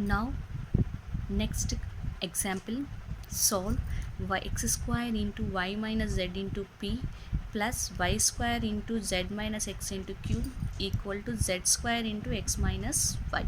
Now next example, solve x square into y minus z into p plus y square into z minus x into q equal to z square into x minus y.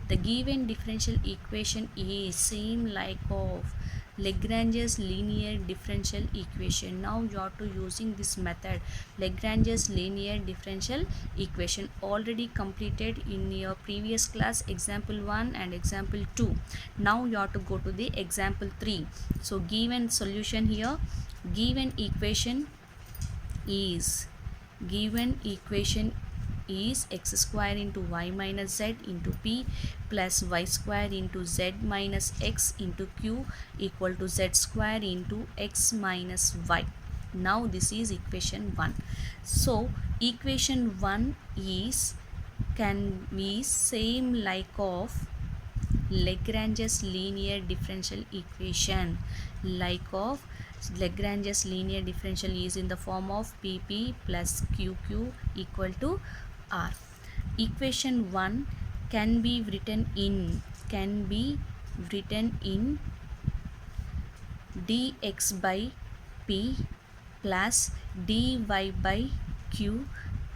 The given differential equation is same like of Lagrange's linear differential equation. Now you are to using this method, Lagrange's linear differential equation, already completed in your previous class, example 1 and example 2. Now you have to go to the example 3. So given solution here, given equation is x square into y minus z into p plus y square into z minus x into q equal to z square into x minus y. Now this is equation 1. So equation 1 is can be same like of Lagrange's linear differential equation. Like of Lagrange's linear differential is in the form of pp plus qq equal to r. Equation 1 can be written in dx by p plus dy by q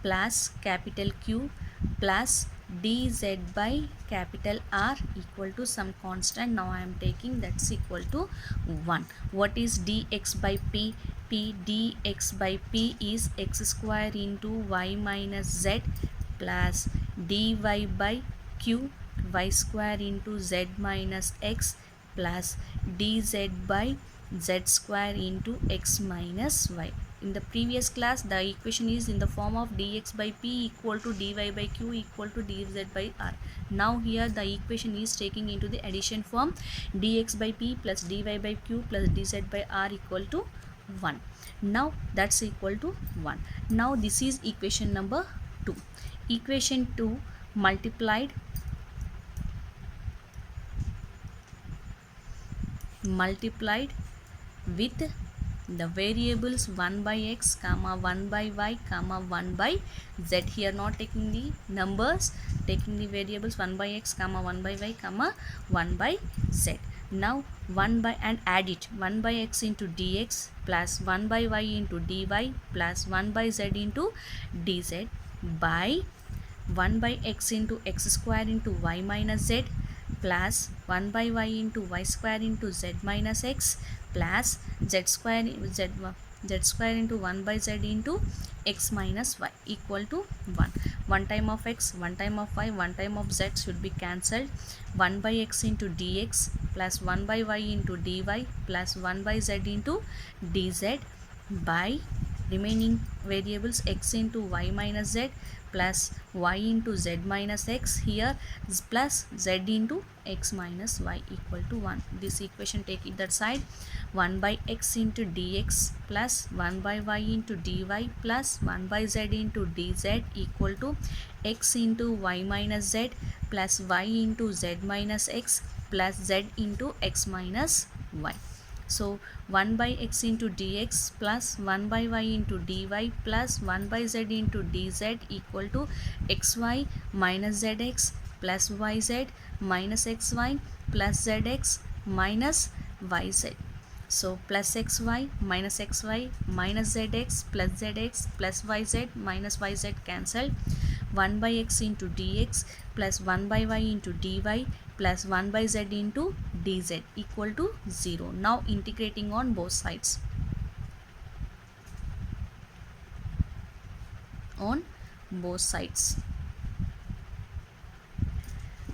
plus capital Q plus dz by capital R equal to some constant. Now I am taking that's equal to 1. What is dx by p? Dx by p is x square into y minus z plus dy by q y square into z minus x plus dz by z square into x minus y. In the previous class, the equation is in the form of dx by p equal to dy by q equal to dz by r. Now here the equation is taking into the addition form, dx by p plus dy by q plus dz by r equal to 1. Now that's equal to 1. Now this is equation number 2. Equation 2 multiplied with the variables 1 by x comma 1 by y comma 1 by z. Here not taking the numbers, taking the variables 1 by x comma 1 by y comma 1 by z. Now 1 by and add it, 1 by x into dx plus 1 by y into dy plus 1 by z into dz by 1 by x into x square into y minus z plus 1 by y into y square into z minus x plus z square into 1 by z into x minus y equal to 1. One time of x, one time of y, one time of z should be cancelled. 1 by x into dx plus 1 by y into dy plus 1 by z into dz by remaining variables x into y minus z plus y into z minus x, here is plus z into x minus y equal to 1. This equation take it that side. 1 by x into dx plus 1 by y into dy plus 1 by z into dz equal to x into y minus z plus y into z minus x plus z into x minus y. So 1 by x into dx plus 1 by y into dy plus 1 by z into dz equal to xy minus zx plus yz minus xy plus zx minus yz. So plus xy minus zx plus zx plus yz minus yz cancelled. 1 by x into dx plus 1 by y into dy plus 1 by z into dz equal to 0. Now integrating on both sides.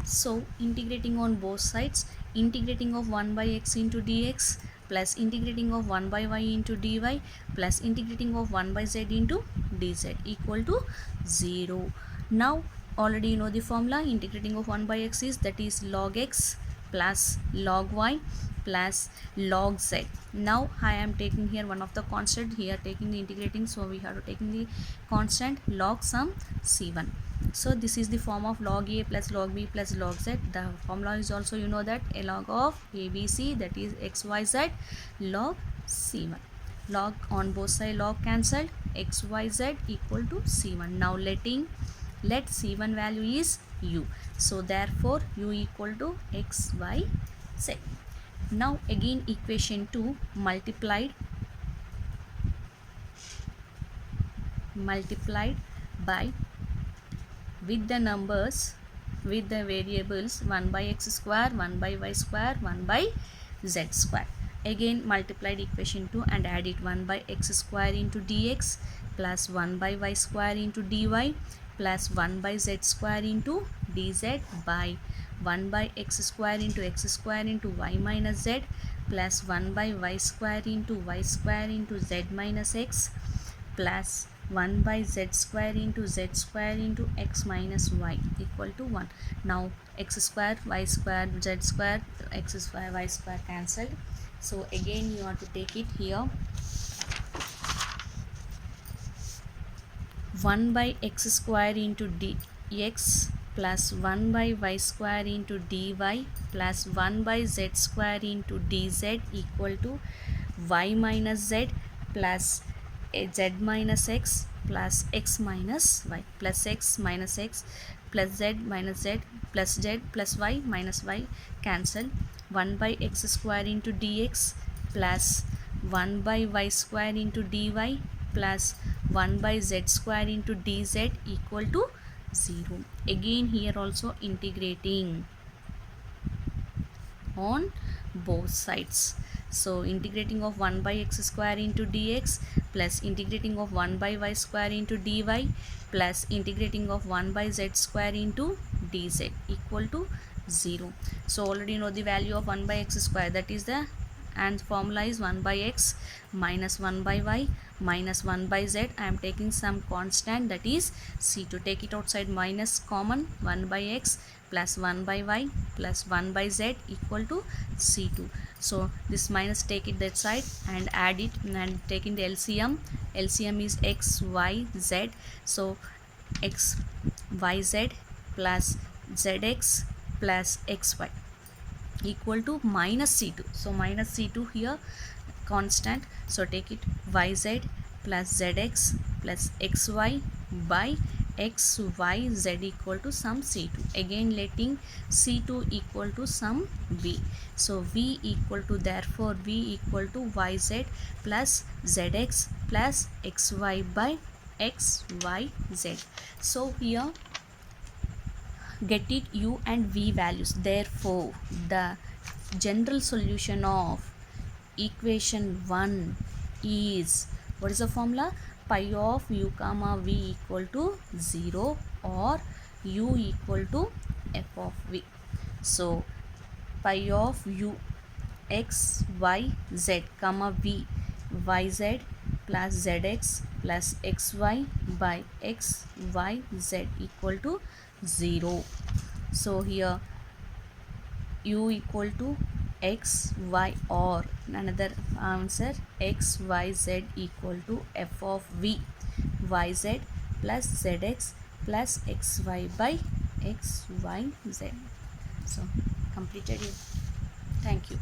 So integrating on both sides, integrating of 1 by x into dx plus integrating of 1 by y into dy plus integrating of 1 by z into dz equal to 0. Now already you know the formula. Integrating of 1 by x is, that is log x plus log y plus log z. Now I am taking here one of the constant, here taking the integrating, so we have to taking the constant log sum c1. So this is the form of log a plus log b plus log z. The formula is also, you know, that a log of abc, that is xyz log c1. Log on both sides, log cancelled, xyz equal to c1. Now let c1 value is u. So therefore u equal to x, y, z. Now again equation 2 multiplied by with the numbers, with the variables 1 by x square, 1 by y square, 1 by z square. Again multiplied equation 2 and add it 1 by x square into dx plus 1 by y square into dy plus 1 by z square into dz by 1 by x square into y minus z plus 1 by y square into z minus x plus 1 by z square into x minus y equal to 1. Now x square, y square, z square, x square, y square cancelled. So again you have to take it here. 1 by x square into dx plus 1 by y square into dy plus 1 by z square into dz equal to y minus z plus z minus x plus x minus y plus x minus x plus z minus z plus z plus y minus y cancel. 1 by x square into dx plus 1 by y square into dy plus 1 by z square into dz equal to 0. Again here also integrating on both sides. So integrating of 1 by x square into dx plus integrating of 1 by y square into dy plus integrating of 1 by z square into dz equal to 0. So already know the value of 1 by x square, that is the, and formula is 1 by x minus 1 by y minus 1 by z. I am taking some constant, that is c2. Take it outside, minus common, 1 by x plus 1 by y plus 1 by z equal to c2. So this minus take it that side and add it and taking the LCM. LCM is x, y, z. So x, y, z plus zx plus xy equal to minus c2. So minus c2 here constant. So take it yz plus zx plus xy by x, y, z equal to sum c2. Again letting c2 equal to sum v. So v equal to, therefore v equal to yz plus zx plus xy by x, y, z. So here get it u and v values. Therefore the general solution of equation 1 is, what is the formula? Pi of u comma v equal to 0 or u equal to f of v. So pi of u x, y, z comma v yz plus zx plus xy by x, y, z equal to 0. So here u equal to x, y, or another answer x, y, z equal to f of v yz plus zx plus xy by x, y, z. So completed it. Thank you.